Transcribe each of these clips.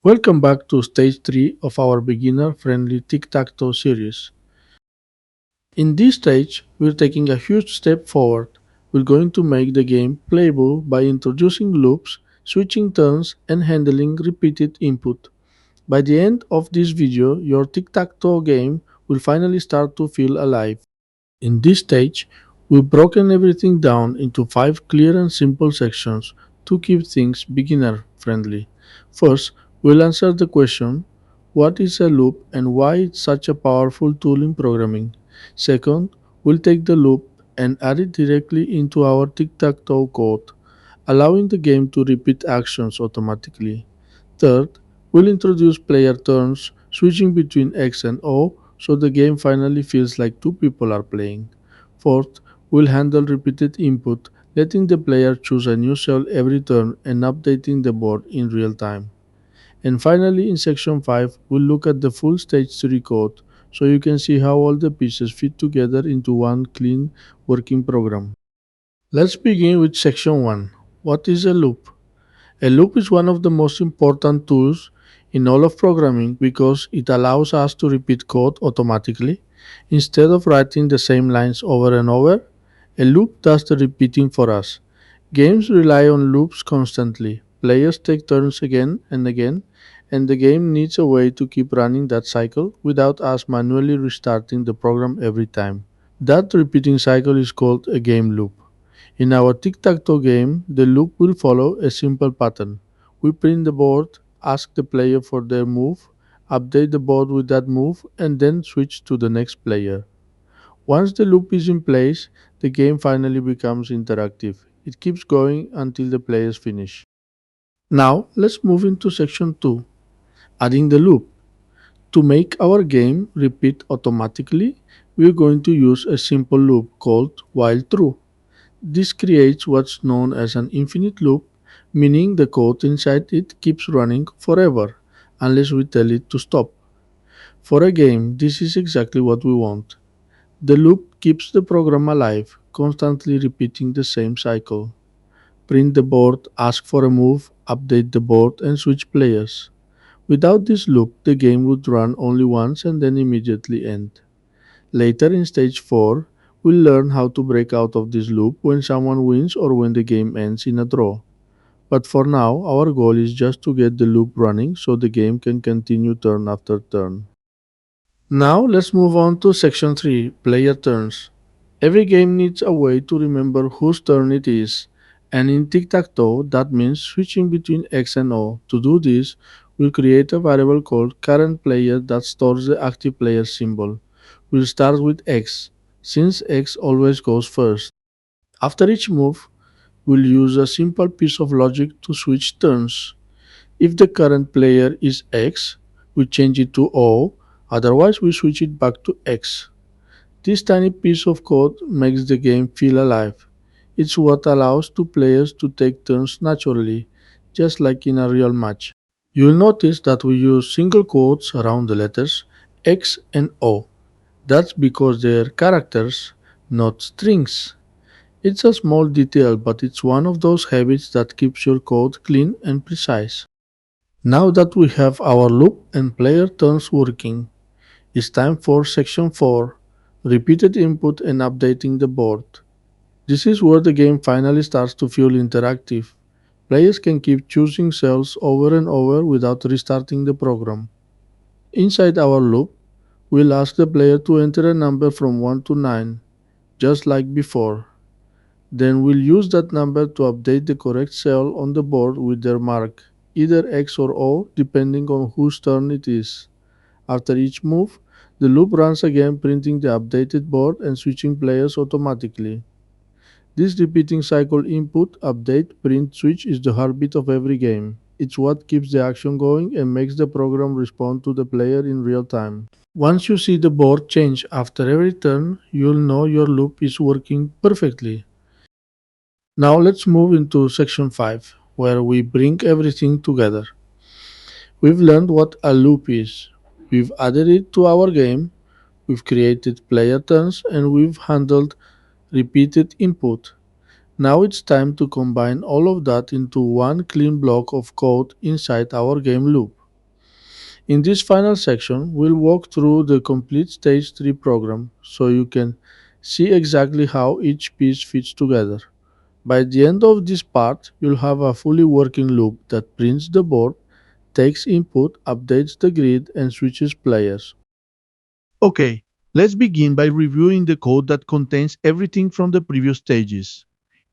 Welcome back to stage 3 of our beginner friendly Tic Tac Toe series. In this stage, we're taking a huge step forward. We're going to make the game playable by introducing loops, switching turns, and handling repeated input. By the end of this video, your Tic Tac Toe game will finally start to feel alive. In this stage, we've broken everything down into 5 clear and simple sections to keep things beginner friendly. First, we'll answer the question, what is a loop and why it's such a powerful tool in programming? Second, we'll take the loop and add it directly into our tic-tac-toe code, allowing the game to repeat actions automatically. Third, we'll introduce player turns, switching between X and O so the game finally feels like two people are playing. Fourth, we'll handle repeated input, letting the player choose a new cell every turn and updating the board in real time. And finally, in section 5, we'll look at the full stage 3 code so you can see how all the pieces fit together into one clean working program. Let's begin with section 1. What is a loop? A loop is one of the most important tools in all of programming because it allows us to repeat code automatically. Instead of writing the same lines over and over, a loop does the repeating for us. Games rely on loops constantly. Players take turns again and again, and the game needs a way to keep running that cycle without us manually restarting the program every time. That repeating cycle is called a game loop. In our tic-tac-toe game, the loop will follow a simple pattern. We print the board, ask the player for their move, update the board with that move, and then switch to the next player. Once the loop is in place, the game finally becomes interactive. It keeps going until the players finish. Now, let's move into section 2, adding the loop. To make our game repeat automatically, we're going to use a simple loop called while true. This creates what's known as an infinite loop, meaning the code inside it keeps running forever unless we tell it to stop. For a game, this is exactly what we want. The loop keeps the program alive, constantly repeating the same cycle. Print the board, ask for a move, update the board, and switch players. Without this loop, the game would run only once and then immediately end. Later in stage 4, we'll learn how to break out of this loop when someone wins or when the game ends in a draw. But for now, our goal is just to get the loop running so the game can continue turn after turn. Now let's move on to section 3, player turns. Every game needs a way to remember whose turn it is, and in tic-tac-toe that means switching between X and O. To do this, we'll create a variable called current player that stores the active player symbol. We'll start with X, since X always goes first. After each move, we'll use a simple piece of logic to switch turns. If the current player is X, we change it to O, otherwise we switch it back to X. This tiny piece of code makes the game feel alive. It's what allows two players to take turns naturally, just like in a real match. You'll notice that we use single quotes around the letters X and O. That's because they're characters, not strings. It's a small detail, but it's one of those habits that keeps your code clean and precise. Now that we have our loop and player turns working, it's time for section 4, repeated input and updating the board. This is where the game finally starts to feel interactive. Players can keep choosing cells over and over without restarting the program. Inside our loop, we'll ask the player to enter a number from 1 to 9, just like before. Then we'll use that number to update the correct cell on the board with their mark, either X or O, depending on whose turn it is. After each move, the loop runs again, printing the updated board and switching players automatically. This repeating cycle input, update, print, switch is the heartbeat of every game. It's what keeps the action going and makes the program respond to the player in real time. Once you see the board change after every turn, you'll know your loop is working perfectly. Now let's move into section 5, where we bring everything together. We've learned what a loop is. We've added it to our game, we've created player turns, and we've handled repeated input. Now it's time to combine all of that into one clean block of code inside our game loop. In this final section, we'll walk through the complete Stage 3 program so you can see exactly how each piece fits together. By the end of this part, you'll have a fully working loop that prints the board, takes input, updates the grid, and switches players. Okay, let's begin by reviewing the code that contains everything from the previous stages.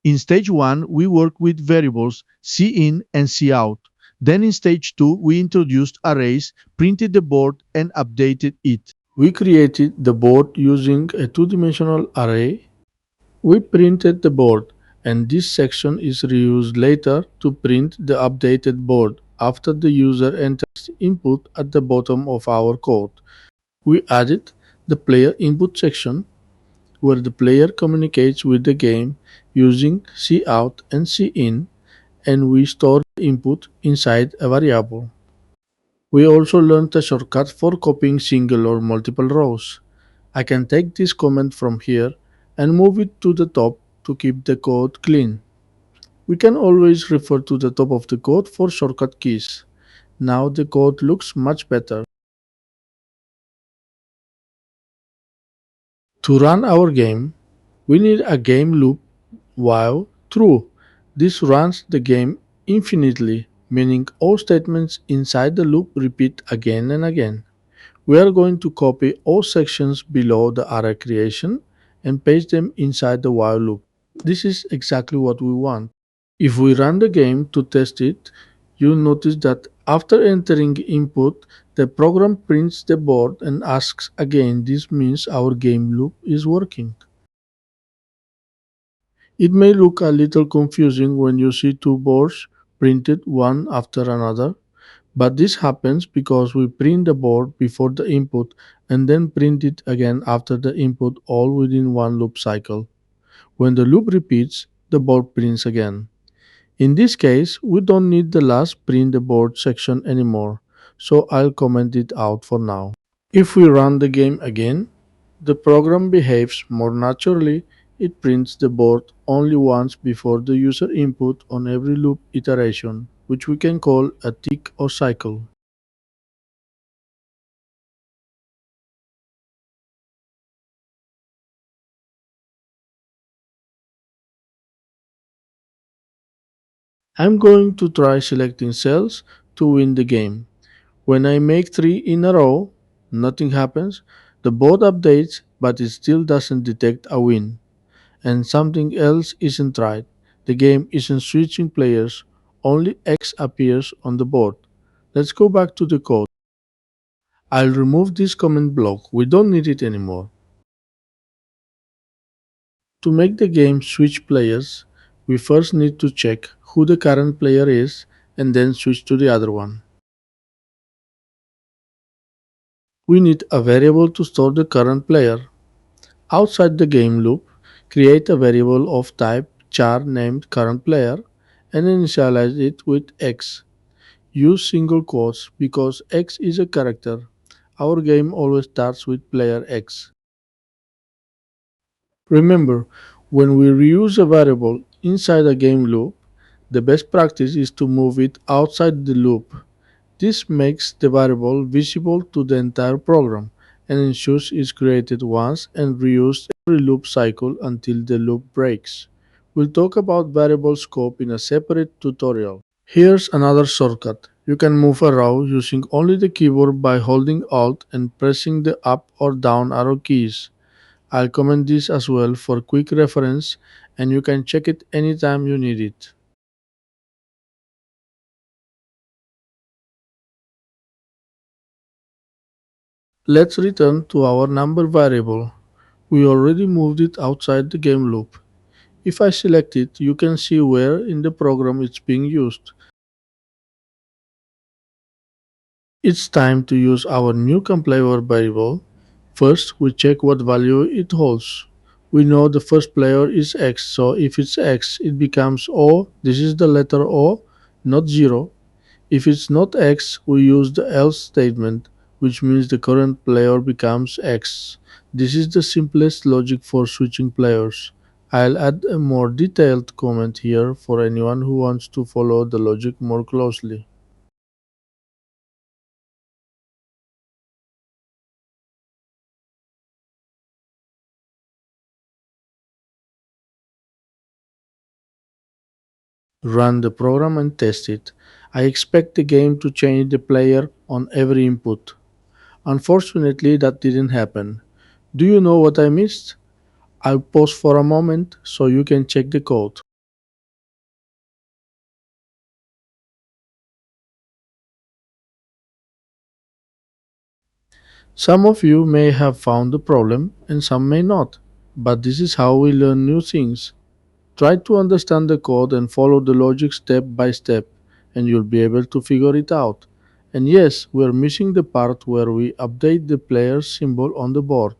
In stage 1, we work with variables cin and cout. Then in stage 2, we introduced arrays, printed the board, and updated it. We created the board using a two-dimensional array. We printed the board, and this section is reused later to print the updated board after the user enters input at the bottom of our code. We added the player input section where the player communicates with the game using cout and cin, and we store the input inside a variable. We also learned a shortcut for copying single or multiple rows. I can take this comment from here and move it to the top to keep the code clean. We can always refer to the top of the code for shortcut keys. Now the code looks much better. To run our game, we need a game loop while true. This runs the game infinitely, meaning all statements inside the loop repeat again and again. We are going to copy all sections below the array creation and paste them inside the while loop. This is exactly what we want. If we run the game to test it, you'll notice that after entering input, the program prints the board and asks again. This means our game loop is working. It may look a little confusing when you see two boards printed one after another, but this happens because we print the board before the input and then print it again after the input, all within one loop cycle. When the loop repeats, the board prints again. In this case, we don't need the last print the board section anymore, so I'll comment it out for now. If we run the game again, the program behaves more naturally. It prints the board only once before the user input on every loop iteration, which we can call a tick or cycle. I'm going to try selecting cells to win the game. When I make 3 in a row, nothing happens. The board updates, but it still doesn't detect a win. And something else isn't right. The game isn't switching players, only X appears on the board. Let's go back to the code. I'll remove this comment block, we don't need it anymore. To make the game switch players, we first need to check who the current player is and then switch to the other one. We need a variable to store the current player. Outside the game loop, create a variable of type char named current player and initialize it with X. Use single quotes because X is a character. Our game always starts with player X. Remember, when we reuse a variable inside a game loop, the best practice is to move it outside the loop. This makes the variable visible to the entire program and ensures it's created once and reused every loop cycle until the loop breaks. We'll talk about variable scope in a separate tutorial. Here's another shortcut. You can move a row using only the keyboard by holding Alt and pressing the up or down arrow keys. I'll comment this as well for quick reference and you can check it anytime you need it. Let's return to our number variable. We already moved it outside the game loop. If I select it, you can see where in the program it's being used. It's time to use our new completer variable. First, we check what value it holds. We know the first player is X, so if it's X, it becomes O. This is the letter O, not 0. If it's not X, we use the else statement, which means the current player becomes X. This is the simplest logic for switching players. I'll add a more detailed comment here for anyone who wants to follow the logic more closely. run the program and test it. I expect the game to change the player on every input. Unfortunately, that didn't happen. Do you know what I missed? I'll pause for a moment so you can check the code. Some of you may have found the problem and some may not, but this is how we learn new things. Try to understand the code and follow the logic step by step, and you'll be able to figure it out. And yes, we're missing the part where we update the player's symbol on the board.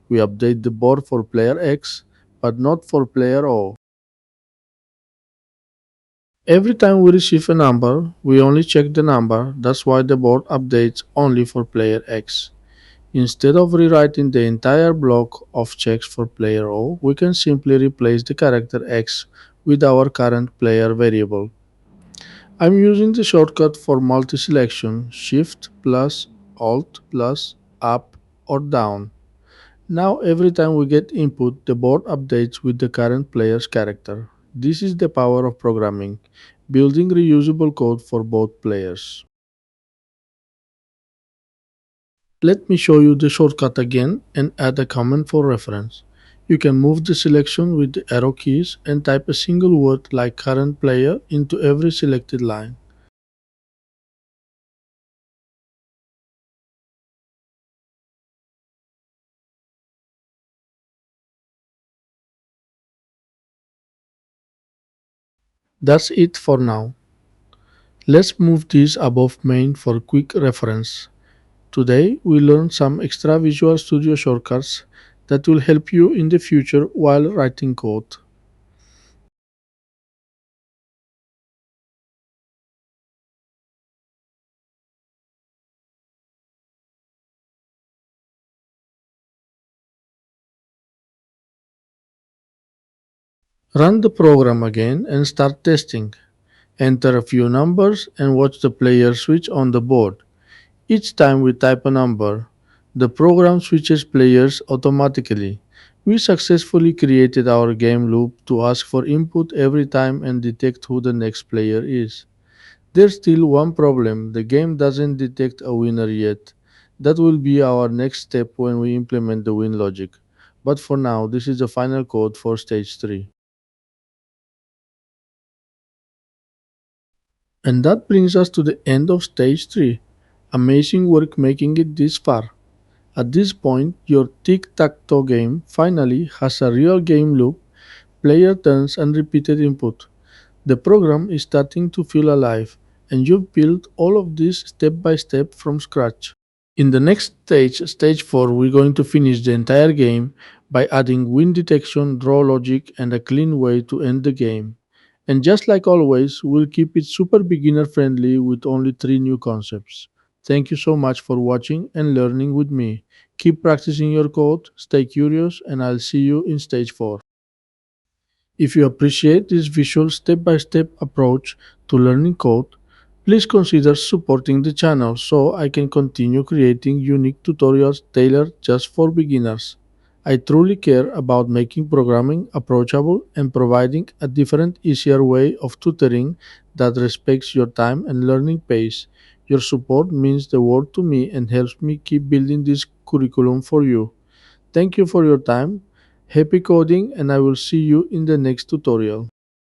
We update the board for player X, but not for player O. Every time we receive a number, we only check the number. That's why the board updates only for player X. Instead of rewriting the entire block of checks for player O, we can simply replace the character X with our current player variable. I'm using the shortcut for multi-selection Shift plus Alt plus up or down. Now every time we get input, the board updates with the current player's character. This is the power of programming, building reusable code for both players. Let me show you the shortcut again and add a comment for reference. You can move the selection with the arrow keys and type a single word like current player into every selected line. That's it for now. Let's move this above main for quick reference. Today we learned some extra Visual Studio shortcuts that will help you in the future while writing code. Run the program again and start testing. Enter a few numbers and watch the player switch on the board. Each time we type a number, the program switches players automatically. We successfully created our game loop to ask for input every time and detect who the next player is. There's still one problem: the game doesn't detect a winner yet. That will be our next step when we implement the win logic. But for now, this is the final code for stage 3. And that brings us to the end of stage 3. Amazing work making it this far. At this point, your Tic Tac Toe game finally has a real game loop, player turns, and repeated input. The program is starting to feel alive, and you've built all of this step by step from scratch. In the next stage, stage 4, we're going to finish the entire game by adding win detection, draw logic, and a clean way to end the game. And just like always, we'll keep it super beginner friendly with only 3 new concepts. Thank you so much for watching and learning with me. Keep practicing your code, stay curious, and I'll see you in stage 4. If you appreciate this visual step by step approach to learning code, please consider supporting the channel so I can continue creating unique tutorials tailored just for beginners. I truly care about making programming approachable and providing a different, easier way of tutoring that respects your time and learning pace. Your support means the world to me and helps me keep building this curriculum for you. Thank you for your time. Happy coding, and I will see you in the next tutorial.